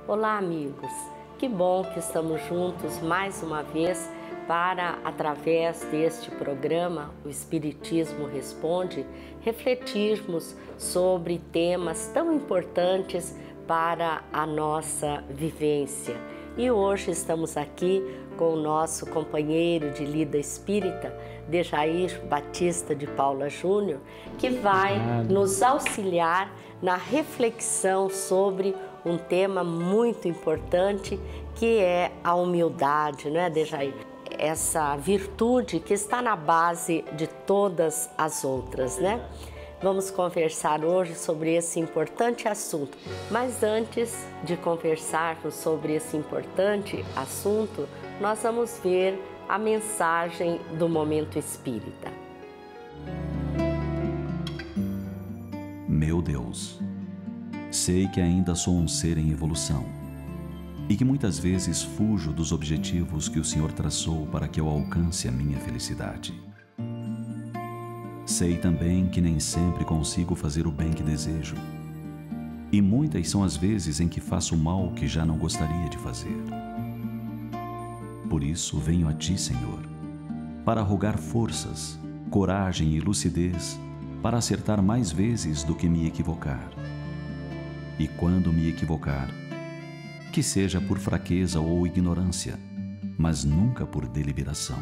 Olá, amigos! Que bom que estamos juntos mais uma vez para, através deste programa, o Espiritismo Responde, refletirmos sobre temas tão importantes para a nossa vivência. E hoje estamos aqui com o nosso companheiro de lida espírita, Dejair Batista de Paula Júnior, que vai nos auxiliar na reflexão sobre um tema muito importante, que é a humildade, não é, Dejair? Essa virtude que está na base de todas as outras, né? Vamos conversar hoje sobre esse importante assunto. Mas antes de conversarmos sobre esse importante assunto, nós vamos ver a mensagem do Momento Espírita. Meu Deus, sei que ainda sou um ser em evolução e que muitas vezes fujo dos objetivos que o Senhor traçou para que eu alcance a minha felicidade. Sei também que nem sempre consigo fazer o bem que desejo, e muitas são as vezes em que faço o mal que já não gostaria de fazer. Por isso venho a Ti, Senhor, para rogar forças, coragem e lucidez para acertar mais vezes do que me equivocar. E quando me equivocar, que seja por fraqueza ou ignorância, mas nunca por deliberação.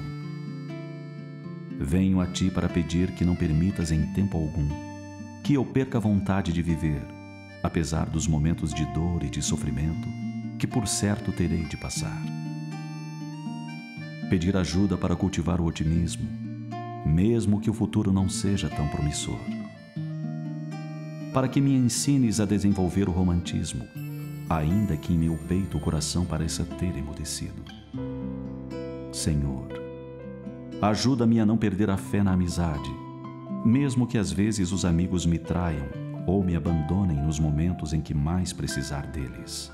Venho a Ti para pedir que não permitas em tempo algum que eu perca a vontade de viver, apesar dos momentos de dor e de sofrimento que por certo terei de passar. Pedir ajuda para cultivar o otimismo, mesmo que o futuro não seja tão promissor. Para que me ensines a desenvolver o romantismo, ainda que em meu peito o coração pareça ter emudecido. Senhor, ajuda-me a não perder a fé na amizade, mesmo que às vezes os amigos me traiam ou me abandonem nos momentos em que mais precisar deles.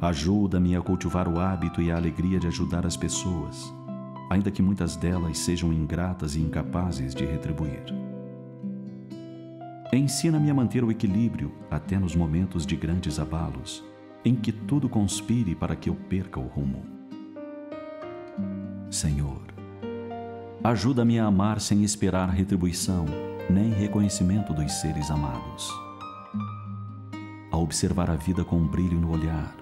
Ajuda-me a cultivar o hábito e a alegria de ajudar as pessoas, ainda que muitas delas sejam ingratas e incapazes de retribuir. Ensina-me a manter o equilíbrio até nos momentos de grandes abalos, em que tudo conspire para que eu perca o rumo. Senhor, ajuda-me a amar sem esperar retribuição, nem reconhecimento dos seres amados. A observar a vida com um brilho no olhar,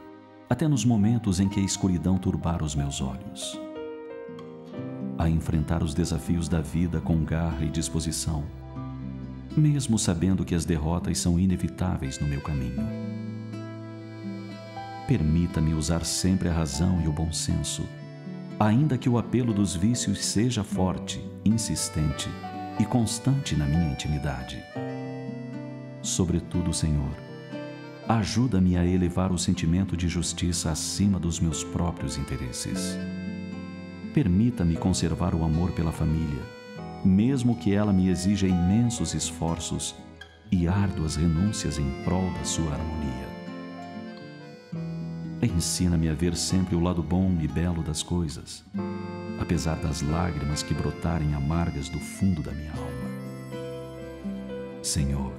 até nos momentos em que a escuridão turbar os meus olhos. A enfrentar os desafios da vida com garra e disposição, mesmo sabendo que as derrotas são inevitáveis no meu caminho. Permita-me usar sempre a razão e o bom senso, ainda que o apelo dos vícios seja forte, insistente e constante na minha intimidade. Sobretudo, Senhor, ajuda-me a elevar o sentimento de justiça acima dos meus próprios interesses. Permita-me conservar o amor pela família, mesmo que ela me exija imensos esforços e árduas renúncias em prol da sua harmonia. Ensina-me a ver sempre o lado bom e belo das coisas, apesar das lágrimas que brotarem amargas do fundo da minha alma. Senhor,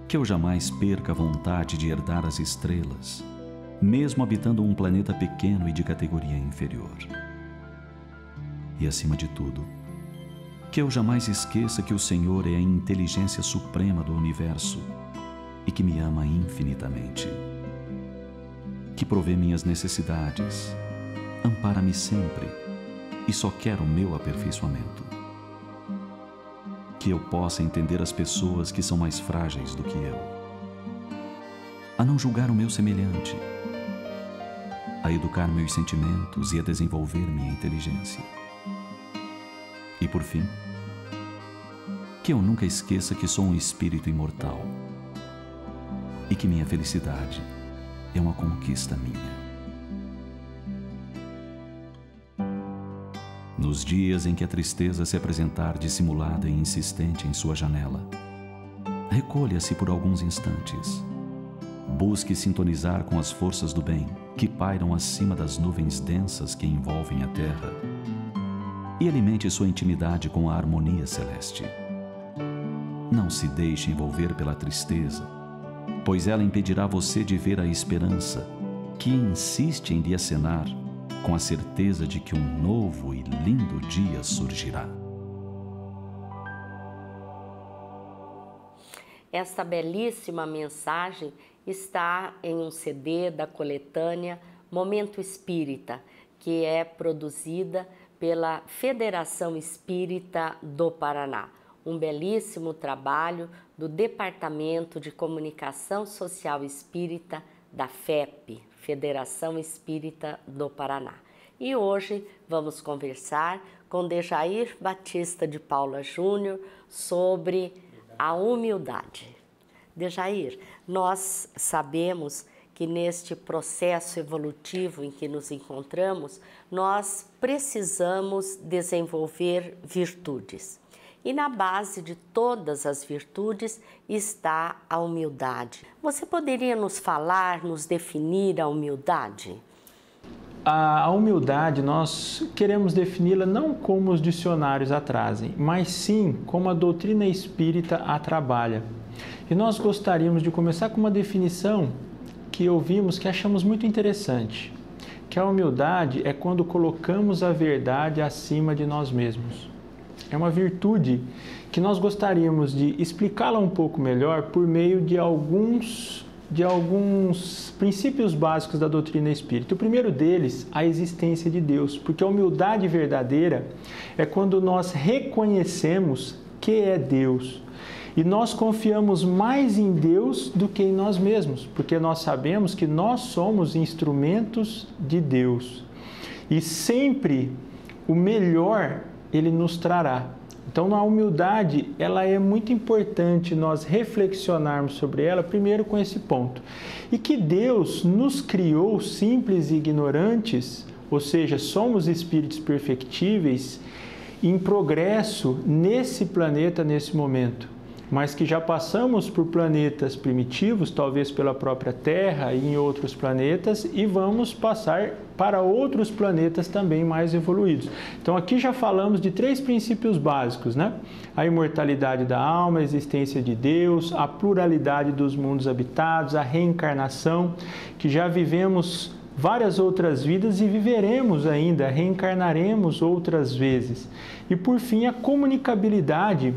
que eu jamais perca a vontade de herdar as estrelas, mesmo habitando um planeta pequeno e de categoria inferior. E, acima de tudo, que eu jamais esqueça que o Senhor é a inteligência suprema do universo e que me ama infinitamente, que provê minhas necessidades, ampara-me sempre e só quer o meu aperfeiçoamento. Que eu possa entender as pessoas que são mais frágeis do que eu, a não julgar o meu semelhante, a educar meus sentimentos e a desenvolver minha inteligência. E por fim, que eu nunca esqueça que sou um espírito imortal e que minha felicidade é uma conquista minha. Nos dias em que a tristeza se apresentar dissimulada e insistente em sua janela, recolha-se por alguns instantes. Busque sintonizar com as forças do bem que pairam acima das nuvens densas que envolvem a terra e alimente sua intimidade com a harmonia celeste. Não se deixe envolver pela tristeza, pois ela impedirá você de ver a esperança, que insiste em lhe acenar, com a certeza de que um novo e lindo dia surgirá. Esta belíssima mensagem está em um CD da coletânea Momento Espírita, que é produzida pela Federação Espírita do Paraná. Um belíssimo trabalho do Departamento de Comunicação Social Espírita da FEP, Federação Espírita do Paraná. E hoje vamos conversar com Dejair Batista de Paula Júnior sobre a humildade. Dejair, nós sabemos que neste processo evolutivo em que nos encontramos, nós precisamos desenvolver virtudes. E na base de todas as virtudes está a humildade. Você poderia nos falar, nos definir a humildade? A humildade, nós queremos defini-la não como os dicionários a trazem, mas sim como a doutrina espírita a trabalha. E nós gostaríamos de começar com uma definição que ouvimos, que achamos muito interessante, que a humildade é quando colocamos a verdade acima de nós mesmos. É uma virtude que nós gostaríamos de explicá-la um pouco melhor por meio de alguns princípios básicos da doutrina espírita. O primeiro deles, a existência de Deus, porque a humildade verdadeira é quando nós reconhecemos que é Deus. E nós confiamos mais em Deus do que em nós mesmos, porque nós sabemos que nós somos instrumentos de Deus. E sempre o melhor Ele nos trará. Então, a humildade, ela é muito importante nós reflexionarmos sobre ela, primeiro com esse ponto. E que Deus nos criou simples e ignorantes, ou seja, somos espíritos perfectíveis, em progresso nesse planeta, nesse momento. Mas que já passamos por planetas primitivos, talvez pela própria Terra e em outros planetas, e vamos passar para outros planetas também mais evoluídos. Então aqui já falamos de 3 princípios básicos, né? A imortalidade da alma, a existência de Deus, a pluralidade dos mundos habitados, a reencarnação, que já vivemos várias outras vidas e viveremos ainda, reencarnaremos outras vezes. E por fim, a comunicabilidade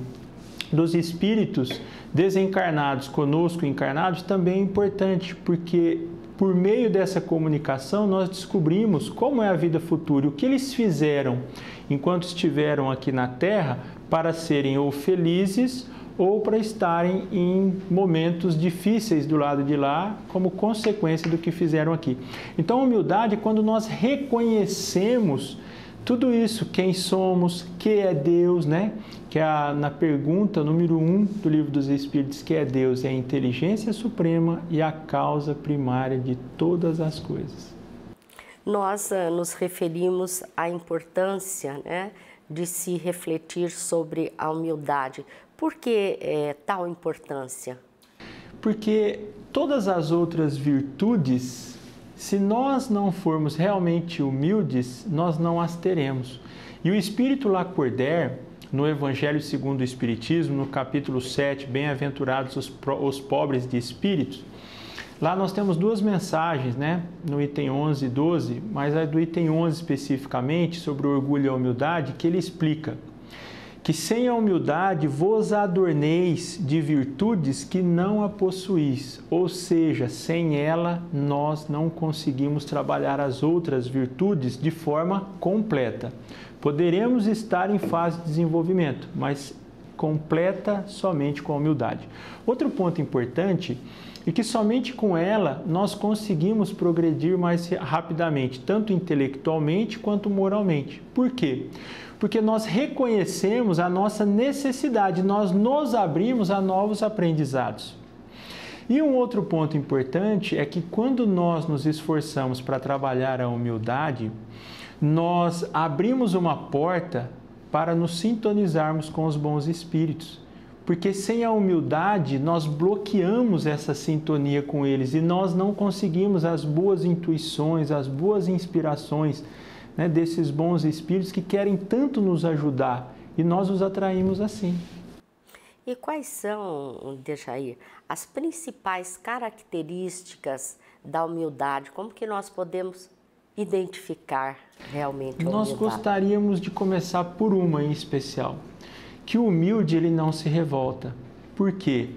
dos espíritos desencarnados conosco, encarnados, também é importante, porque por meio dessa comunicação nós descobrimos como é a vida futura, o que eles fizeram enquanto estiveram aqui na Terra para serem ou felizes ou para estarem em momentos difíceis do lado de lá, como consequência do que fizeram aqui. Então, a humildade é quando nós reconhecemos tudo isso, quem somos, que é Deus, né? Que é na pergunta número 1 do Livro dos Espíritos, que é Deus, é a inteligência suprema e a causa primária de todas as coisas. Nós nos referimos à importância, né, de se refletir sobre a humildade. Por que tal importância? Porque todas as outras virtudes, se nós não formos realmente humildes, nós não as teremos. E o Espírito Lacordaire, no Evangelho segundo o Espiritismo, no capítulo 7, Bem-aventurados os pobres de espíritos, lá nós temos 2 mensagens, né? No item 11 e 12, mas a do item 11 especificamente, sobre o orgulho e a humildade, que ele explica que sem a humildade vos adorneis de virtudes que não a possuís, ou seja, sem ela nós não conseguimos trabalhar as outras virtudes de forma completa. Poderemos estar em fase de desenvolvimento, mas completa somente com a humildade. Outro ponto importante é que somente com ela nós conseguimos progredir mais rapidamente, tanto intelectualmente quanto moralmente. Por quê? Porque nós reconhecemos a nossa necessidade, nós nos abrimos a novos aprendizados. E um outro ponto importante é que quando nós nos esforçamos para trabalhar a humildade, nós abrimos uma porta para nos sintonizarmos com os bons espíritos. Porque sem a humildade, nós bloqueamos essa sintonia com eles e nós não conseguimos as boas intuições, as boas inspirações, né, desses bons espíritos que querem tanto nos ajudar, e nós os atraímos assim. E quais são, Dejair, as principais características da humildade? Como que nós podemos identificar realmente a humildade? Nós gostaríamos de começar por uma em especial, que o humilde ele não se revolta. Por quê?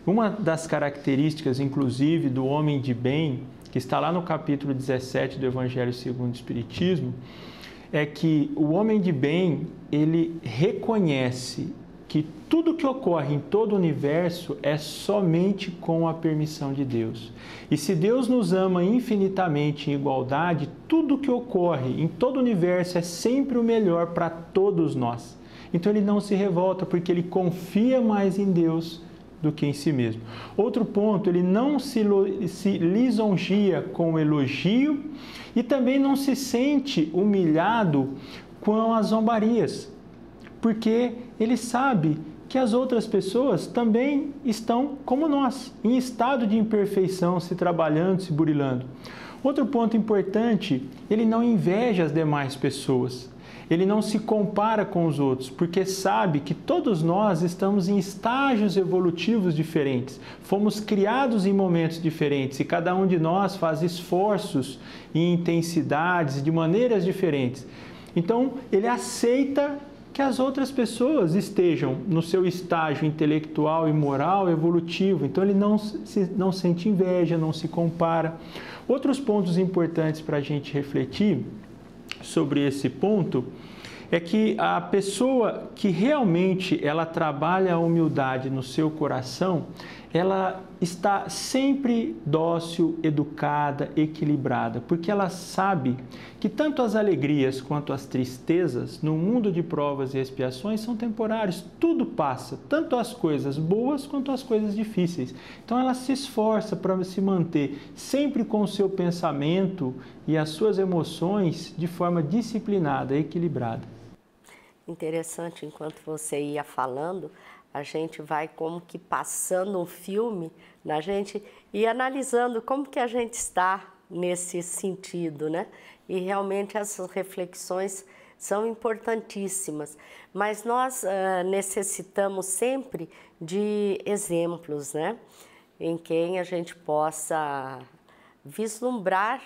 Uma das características, inclusive, do homem de bem, que está lá no capítulo 17 do Evangelho segundo o Espiritismo, é que o homem de bem, ele reconhece que tudo que ocorre em todo o universo é somente com a permissão de Deus. E se Deus nos ama infinitamente em igualdade, tudo que ocorre em todo o universo é sempre o melhor para todos nós. Então ele não se revolta porque ele confia mais em Deus do que em si mesmo. Outro ponto, ele não se lisonjeia com o elogio e também não se sente humilhado com as zombarias, porque ele sabe que as outras pessoas também estão como nós, em estado de imperfeição, se trabalhando, se burilando. Outro ponto importante, ele não inveja as demais pessoas. Ele não se compara com os outros, porque sabe que todos nós estamos em estágios evolutivos diferentes. Fomos criados em momentos diferentes e cada um de nós faz esforços e intensidades de maneiras diferentes. Então, ele aceita que as outras pessoas estejam no seu estágio intelectual e moral evolutivo. Então, ele não sente inveja, não se compara. Outros pontos importantes para a gente refletir sobre esse ponto é que a pessoa que realmente ela trabalha a humildade no seu coração, ela está sempre dócil, educada, equilibrada, porque ela sabe que tanto as alegrias quanto as tristezas no mundo de provas e expiações são temporários, tudo passa, tanto as coisas boas quanto as coisas difíceis. Então ela se esforça para se manter sempre com o seu pensamento e as suas emoções de forma disciplinada, equilibrada. Interessante, enquanto você ia falando, a gente vai como que passando um filme na gente e analisando como que a gente está nesse sentido, né? E realmente essas reflexões são importantíssimas, mas nós necessitamos sempre de exemplos, né? Em quem a gente possa vislumbrar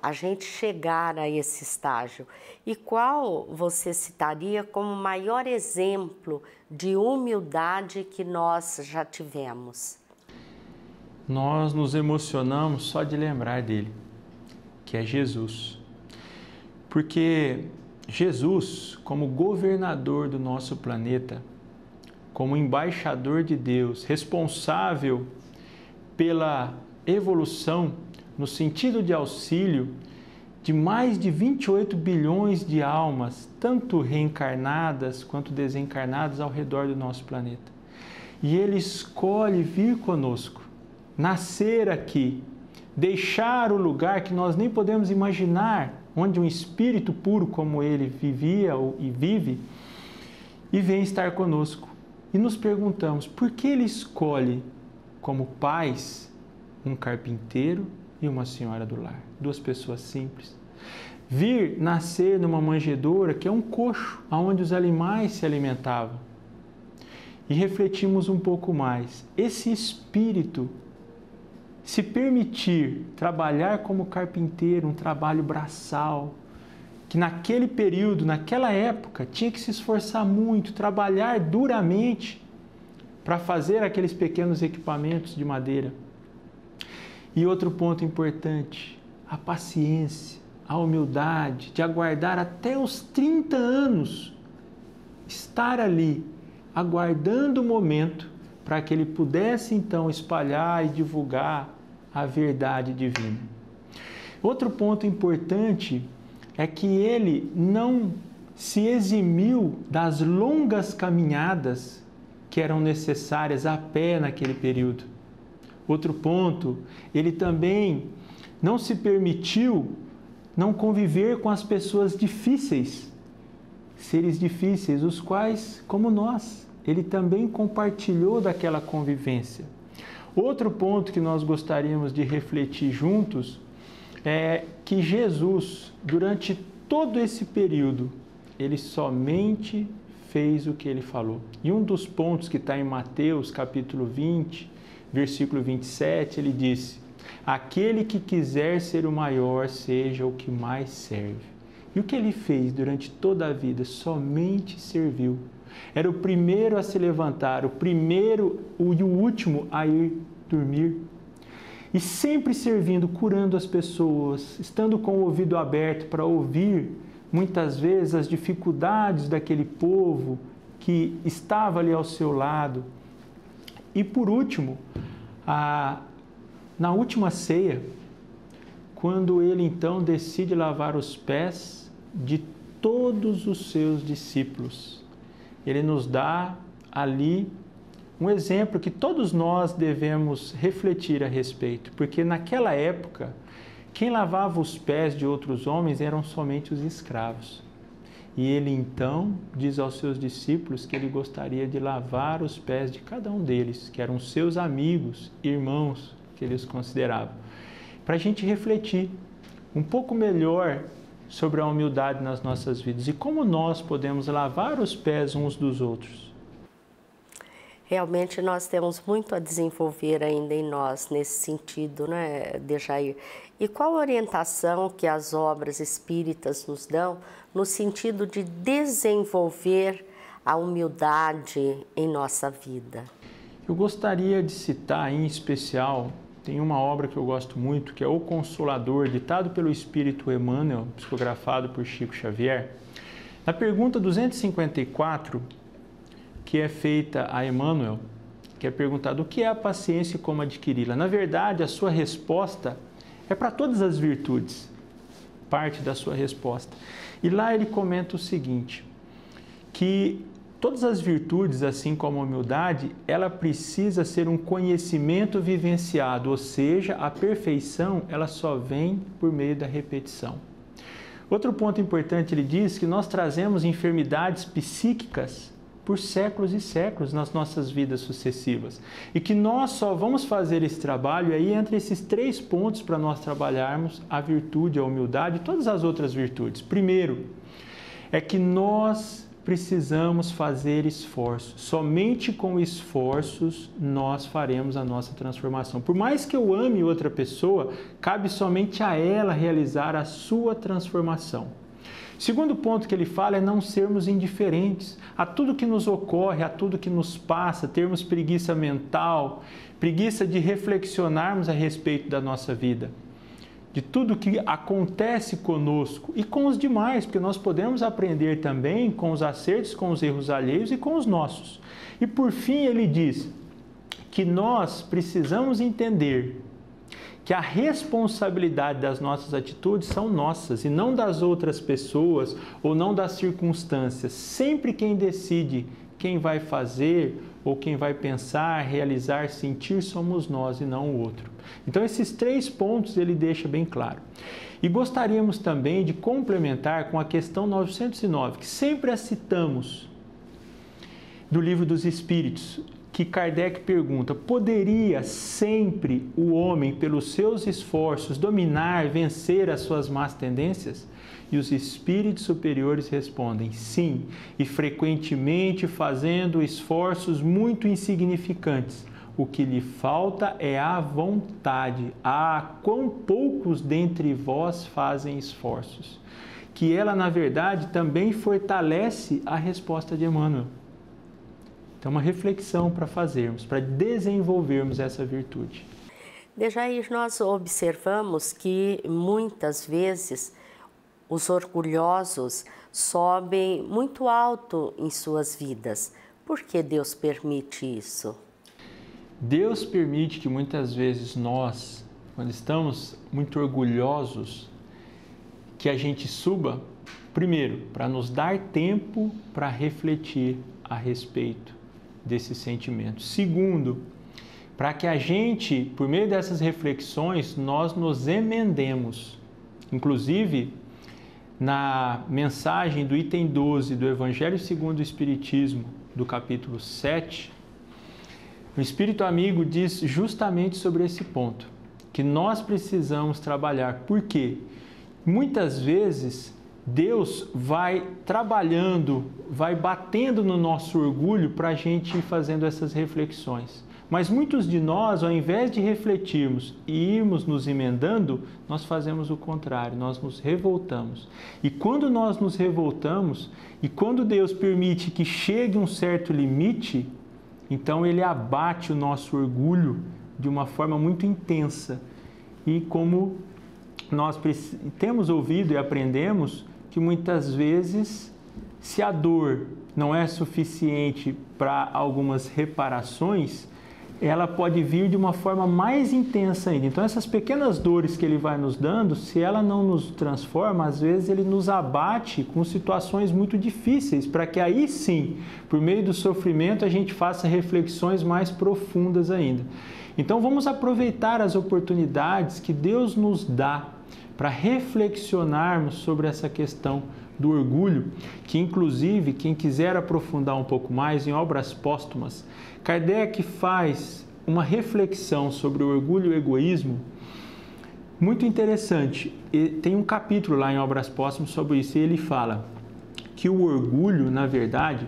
a gente chegar a esse estágio. E qual você citaria como maior exemplo de humildade que nós já tivemos? Nós nos emocionamos só de lembrar dele, que é Jesus. Porque Jesus, como governador do nosso planeta, como embaixador de Deus, responsável pela evolução no sentido de auxílio de mais de 28 bilhões de almas, tanto reencarnadas quanto desencarnadas ao redor do nosso planeta. E ele escolhe vir conosco, nascer aqui, deixar o lugar que nós nem podemos imaginar, onde um espírito puro como ele vivia e vive, e vem estar conosco. E nos perguntamos, por que ele escolhe como pais um carpinteiro e uma senhora do lar, duas pessoas simples? Vir nascer numa manjedoura que é um coxo, onde os animais se alimentavam. E refletimos um pouco mais. Esse espírito se permitir trabalhar como carpinteiro, um trabalho braçal, que naquele período, naquela época, tinha que se esforçar muito, trabalhar duramente para fazer aqueles pequenos equipamentos de madeira. E outro ponto importante, a paciência, a humildade de aguardar até os 30 anos, estar ali, aguardando o momento para que ele pudesse então espalhar e divulgar a verdade divina. Outro ponto importante é que ele não se eximiu das longas caminhadas que eram necessárias a pé naquele período. Outro ponto, ele também não se permitiu não conviver com as pessoas difíceis, seres difíceis, os quais, como nós, ele também compartilhou daquela convivência. Outro ponto que nós gostaríamos de refletir juntos é que Jesus, durante todo esse período, ele somente fez o que ele falou. E um dos pontos que está em Mateus, capítulo 20, versículo 27, ele disse: aquele que quiser ser o maior, seja o que mais serve. E o que ele fez durante toda a vida? Somente serviu. Era o primeiro a se levantar, o primeiro e o último a ir dormir. E sempre servindo, curando as pessoas, estando com o ouvido aberto para ouvir, muitas vezes, as dificuldades daquele povo que estava ali ao seu lado. E por último, na última ceia, quando ele então decide lavar os pés de todos os seus discípulos, ele nos dá ali um exemplo que todos nós devemos refletir a respeito, porque naquela época, quem lavava os pés de outros homens eram somente os escravos. E ele então diz aos seus discípulos que ele gostaria de lavar os pés de cada um deles, que eram seus amigos, irmãos, que ele os considerava. Para a gente refletir um pouco melhor sobre a humildade nas nossas vidas e como nós podemos lavar os pés uns dos outros. Realmente nós temos muito a desenvolver ainda em nós nesse sentido, né, Dejair? E qual a orientação que as obras espíritas nos dão no sentido de desenvolver a humildade em nossa vida? Eu gostaria de citar em especial, tem uma obra que eu gosto muito, que é O Consolador, ditado pelo Espírito Emmanuel, psicografado por Chico Xavier. Na pergunta 254, que é feita a Emmanuel, que é perguntado o que é a paciência e como adquiri-la. Na verdade, a sua resposta é para todas as virtudes, parte da sua resposta. E lá ele comenta o seguinte, que todas as virtudes, assim como a humildade, ela precisa ser um conhecimento vivenciado, ou seja, a perfeição ela só vem por meio da repetição. Outro ponto importante, ele diz que nós trazemos enfermidades psíquicas por séculos e séculos nas nossas vidas sucessivas. E que nós só vamos fazer esse trabalho, aí entre esses 3 pontos para nós trabalharmos a virtude, a humildade e todas as outras virtudes. Primeiro, é que nós precisamos fazer esforços. Somente com esforços nós faremos a nossa transformação. Por mais que eu ame outra pessoa, cabe somente a ela realizar a sua transformação. Segundo ponto que ele fala é não sermos indiferentes a tudo que nos ocorre, a tudo que nos passa, termos preguiça mental, preguiça de reflexionarmos a respeito da nossa vida, de tudo que acontece conosco e com os demais, porque nós podemos aprender também com os acertos, com os erros alheios e com os nossos. E por fim ele diz que nós precisamos entender que a responsabilidade das nossas atitudes são nossas e não das outras pessoas ou não das circunstâncias. Sempre quem decide quem vai fazer ou quem vai pensar, realizar, sentir, somos nós e não o outro. Então esses 3 pontos ele deixa bem claro. E gostaríamos também de complementar com a questão 909, que sempre a citamos do Livro dos Espíritos, que Kardec pergunta: poderia sempre o homem, pelos seus esforços, dominar, vencer as suas más tendências? E os espíritos superiores respondem: sim, e frequentemente fazendo esforços muito insignificantes. O que lhe falta é a vontade. Ah, quão poucos dentre vós fazem esforços. Que ela, na verdade, também fortalece a resposta de Emmanuel. Então, uma reflexão para fazermos, para desenvolvermos essa virtude. Dejair, nós observamos que muitas vezes os orgulhosos sobem muito alto em suas vidas. Por que Deus permite isso? Deus permite que muitas vezes nós, quando estamos muito orgulhosos, que a gente suba, primeiro, para nos dar tempo para refletir a respeito desses sentimentos. Segundo, para que a gente, por meio dessas reflexões, nós nos emendemos. Inclusive, na mensagem do item 12 do Evangelho segundo o Espiritismo, do capítulo 7, o Espírito Amigo diz justamente sobre esse ponto, que nós precisamos trabalhar. Por quê? Muitas vezes Deus vai trabalhando, vai batendo no nosso orgulho para a gente ir fazendo essas reflexões. Mas muitos de nós, ao invés de refletirmos e irmos nos emendando, nós fazemos o contrário, nós nos revoltamos. E quando nós nos revoltamos, e quando Deus permite que chegue um certo limite, então Ele abate o nosso orgulho de uma forma muito intensa. E como nós temos ouvido e aprendemos, que muitas vezes, se a dor não é suficiente para algumas reparações, ela pode vir de uma forma mais intensa ainda. Então, essas pequenas dores que Ele vai nos dando, se ela não nos transforma, às vezes Ele nos abate com situações muito difíceis, para que aí sim, por meio do sofrimento, a gente faça reflexões mais profundas ainda. Então, vamos aproveitar as oportunidades que Deus nos dá para reflexionarmos sobre essa questão do orgulho, que inclusive, quem quiser aprofundar um pouco mais, em Obras Póstumas, Kardec faz uma reflexão sobre o orgulho e o egoísmo muito interessante. E tem um capítulo lá em Obras Póstumas sobre isso, e ele fala que o orgulho, na verdade,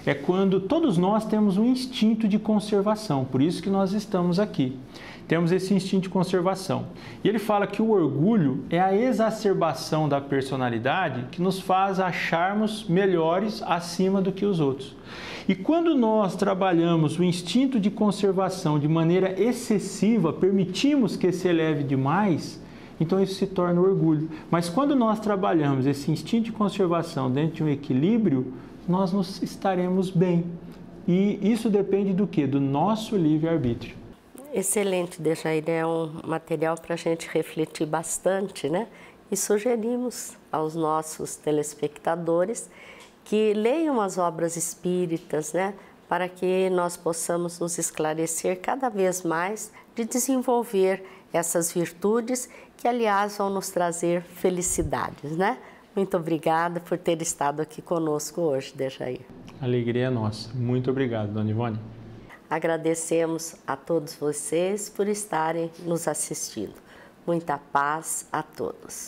é quando todos nós temos um instinto de conservação, por isso que nós estamos aqui. Temos esse instinto de conservação. E ele fala que o orgulho é a exacerbação da personalidade que nos faz acharmos melhores acima do que os outros. E quando nós trabalhamos o instinto de conservação de maneira excessiva, permitimos que se eleve demais, então isso se torna orgulho. Mas quando nós trabalhamos esse instinto de conservação dentro de um equilíbrio, nós nos estaremos bem. E isso depende do quê? Do nosso livre-arbítrio. Excelente, Dejair, é um material para a gente refletir bastante, né? E sugerimos aos nossos telespectadores que leiam as obras espíritas, né? Para que nós possamos nos esclarecer cada vez mais de desenvolver essas virtudes que, aliás, vão nos trazer felicidades, né? Muito obrigada por ter estado aqui conosco hoje, Dejair. Alegria nossa. Muito obrigado, Dona Ivone. Agradecemos a todos vocês por estarem nos assistindo. Muita paz a todos.